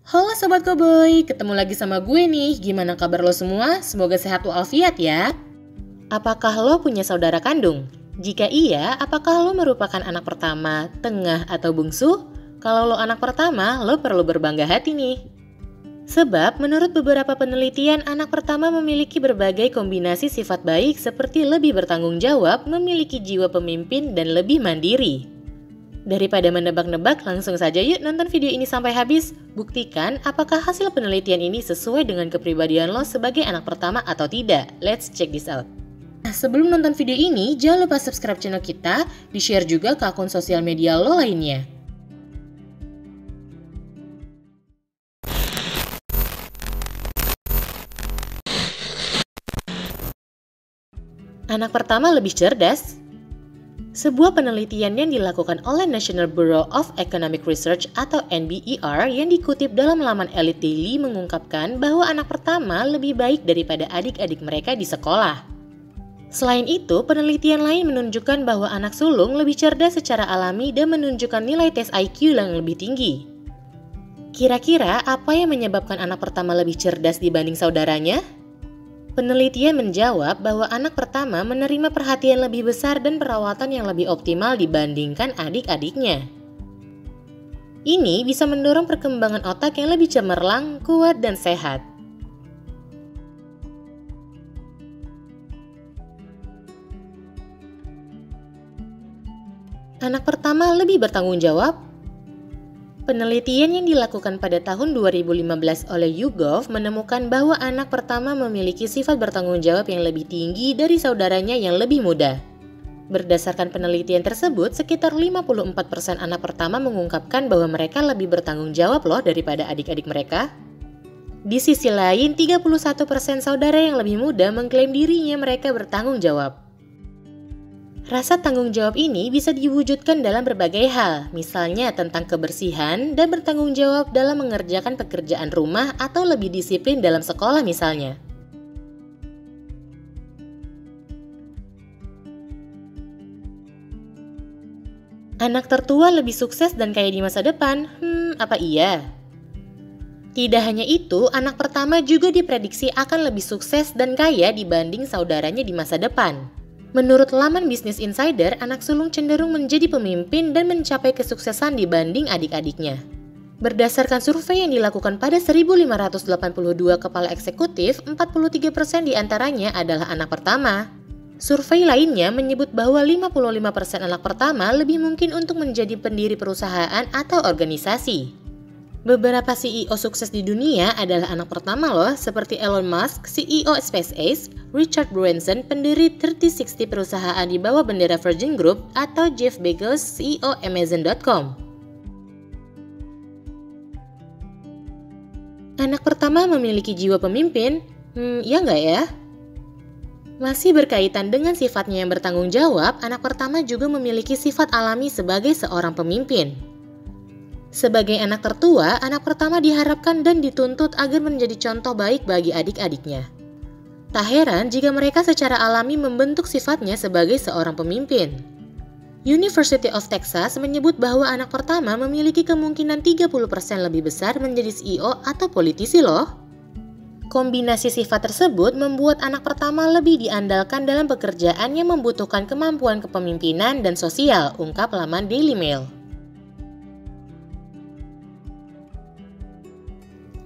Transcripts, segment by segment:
Halo Sobat Koboy, ketemu lagi sama gue nih. Gimana kabar lo semua? Semoga sehat walafiat ya. Apakah lo punya saudara kandung? Jika iya, apakah lo merupakan anak pertama, tengah, atau bungsu? Kalau lo anak pertama, lo perlu berbangga hati nih. Sebab menurut beberapa penelitian, anak pertama memiliki berbagai kombinasi sifat baik seperti lebih bertanggung jawab, memiliki jiwa pemimpin, dan lebih mandiri. Daripada menebak-nebak, langsung saja yuk nonton video ini sampai habis. Buktikan apakah hasil penelitian ini sesuai dengan kepribadian lo sebagai anak pertama atau tidak. Let's check this out. Nah, sebelum nonton video ini, jangan lupa subscribe channel kita, di-share juga ke akun sosial media lo lainnya. Anak pertama lebih cerdas. Sebuah penelitian yang dilakukan oleh National Bureau of Economic Research atau NBER yang dikutip dalam laman Elite Daily mengungkapkan bahwa anak pertama lebih baik daripada adik-adik mereka di sekolah. Selain itu, penelitian lain menunjukkan bahwa anak sulung lebih cerdas secara alami dan menunjukkan nilai tes IQ yang lebih tinggi. Kira-kira apa yang menyebabkan anak pertama lebih cerdas dibanding saudaranya? Penelitian menjawab bahwa anak pertama menerima perhatian lebih besar dan perawatan yang lebih optimal dibandingkan adik-adiknya. Ini bisa mendorong perkembangan otak yang lebih cemerlang, kuat, dan sehat. Anak pertama lebih bertanggung jawab. Penelitian yang dilakukan pada tahun 2015 oleh YouGov menemukan bahwa anak pertama memiliki sifat bertanggung jawab yang lebih tinggi dari saudaranya yang lebih muda. Berdasarkan penelitian tersebut, sekitar 54% anak pertama mengungkapkan bahwa mereka lebih bertanggung jawab loh daripada adik-adik mereka. Di sisi lain, 31% saudara yang lebih muda mengklaim dirinya mereka bertanggung jawab. Rasa tanggung jawab ini bisa diwujudkan dalam berbagai hal, misalnya tentang kebersihan dan bertanggung jawab dalam mengerjakan pekerjaan rumah atau lebih disiplin dalam sekolah misalnya. Anak tertua lebih sukses dan kaya di masa depan? Apa iya? Tidak hanya itu, anak pertama juga diprediksi akan lebih sukses dan kaya dibanding saudaranya di masa depan. Menurut laman Business Insider, anak sulung cenderung menjadi pemimpin dan mencapai kesuksesan dibanding adik-adiknya. Berdasarkan survei yang dilakukan pada 1.582 kepala eksekutif, 43% diantaranya adalah anak pertama. Survei lainnya menyebut bahwa 55% anak pertama lebih mungkin untuk menjadi pendiri perusahaan atau organisasi. Beberapa CEO sukses di dunia adalah anak pertama loh, seperti Elon Musk, CEO SpaceX, Richard Branson, pendiri 3060 perusahaan di bawah bendera Virgin Group, atau Jeff Bezos, CEO Amazon.com. Anak pertama memiliki jiwa pemimpin? Ya nggak ya? Masih berkaitan dengan sifatnya yang bertanggung jawab, anak pertama juga memiliki sifat alami sebagai seorang pemimpin. Sebagai anak tertua, anak pertama diharapkan dan dituntut agar menjadi contoh baik bagi adik-adiknya. Tak heran jika mereka secara alami membentuk sifatnya sebagai seorang pemimpin. University of Texas menyebut bahwa anak pertama memiliki kemungkinan 30% lebih besar menjadi CEO atau politisi loh. Kombinasi sifat tersebut membuat anak pertama lebih diandalkan dalam pekerjaan yang membutuhkan kemampuan kepemimpinan dan sosial, ungkap laman Daily Mail.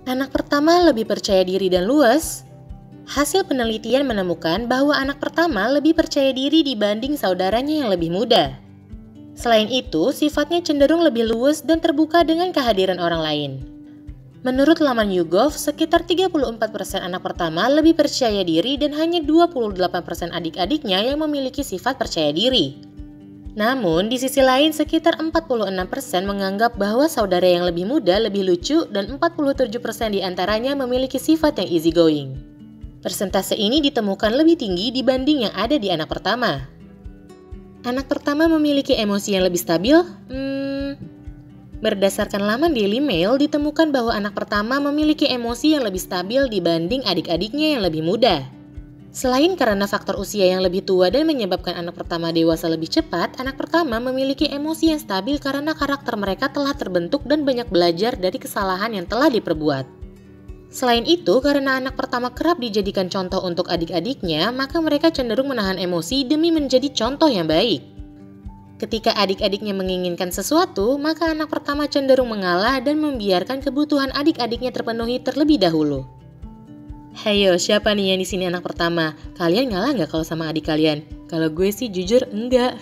Anak pertama lebih percaya diri dan luas. Hasil penelitian menemukan bahwa anak pertama lebih percaya diri dibanding saudaranya yang lebih muda. Selain itu, sifatnya cenderung lebih luas dan terbuka dengan kehadiran orang lain. Menurut laman YouGov, sekitar 34% anak pertama lebih percaya diri dan hanya 28% adik-adiknya yang memiliki sifat percaya diri. Namun, di sisi lain sekitar 46% menganggap bahwa saudara yang lebih muda lebih lucu dan 47% diantaranya memiliki sifat yang easygoing. Persentase ini ditemukan lebih tinggi dibanding yang ada di anak pertama. Anak pertama memiliki emosi yang lebih stabil? Berdasarkan laman Daily Mail, ditemukan bahwa anak pertama memiliki emosi yang lebih stabil dibanding adik-adiknya yang lebih muda. Selain karena faktor usia yang lebih tua dan menyebabkan anak pertama dewasa lebih cepat, anak pertama memiliki emosi yang stabil karena karakter mereka telah terbentuk dan banyak belajar dari kesalahan yang telah diperbuat. Selain itu, karena anak pertama kerap dijadikan contoh untuk adik-adiknya, maka mereka cenderung menahan emosi demi menjadi contoh yang baik. Ketika adik-adiknya menginginkan sesuatu, maka anak pertama cenderung mengalah dan membiarkan kebutuhan adik-adiknya terpenuhi terlebih dahulu. Hayo, siapa nih yang di sini anak pertama? Kalian ngalah nggak kalau sama adik kalian? Kalau gue sih jujur enggak.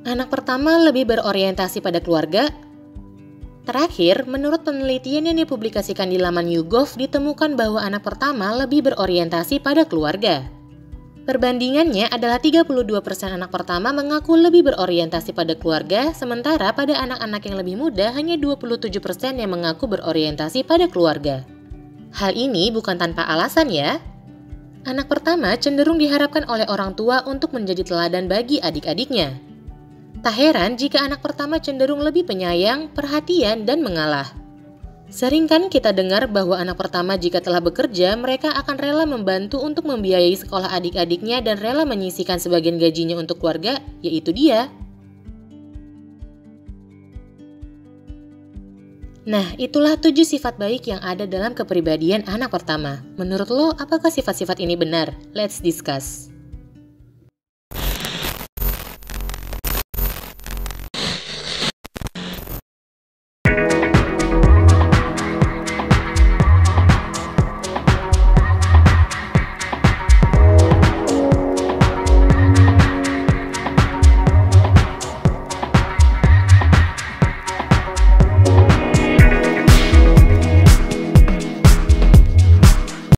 Anak pertama lebih berorientasi pada keluarga. Terakhir, menurut penelitian yang dipublikasikan di laman YouGov ditemukan bahwa anak pertama lebih berorientasi pada keluarga. Perbandingannya adalah 32% anak pertama mengaku lebih berorientasi pada keluarga, sementara pada anak-anak yang lebih muda hanya 27% yang mengaku berorientasi pada keluarga. Hal ini bukan tanpa alasan ya. Anak pertama cenderung diharapkan oleh orang tua untuk menjadi teladan bagi adik-adiknya. Tak heran jika anak pertama cenderung lebih penyayang, perhatian, dan mengalah. Sering kan kita dengar bahwa anak pertama jika telah bekerja, mereka akan rela membantu untuk membiayai sekolah adik-adiknya dan rela menyisihkan sebagian gajinya untuk keluarga, yaitu dia. Nah, itulah 7 sifat baik yang ada dalam kepribadian anak pertama. Menurut lo, apakah sifat-sifat ini benar? Let's discuss.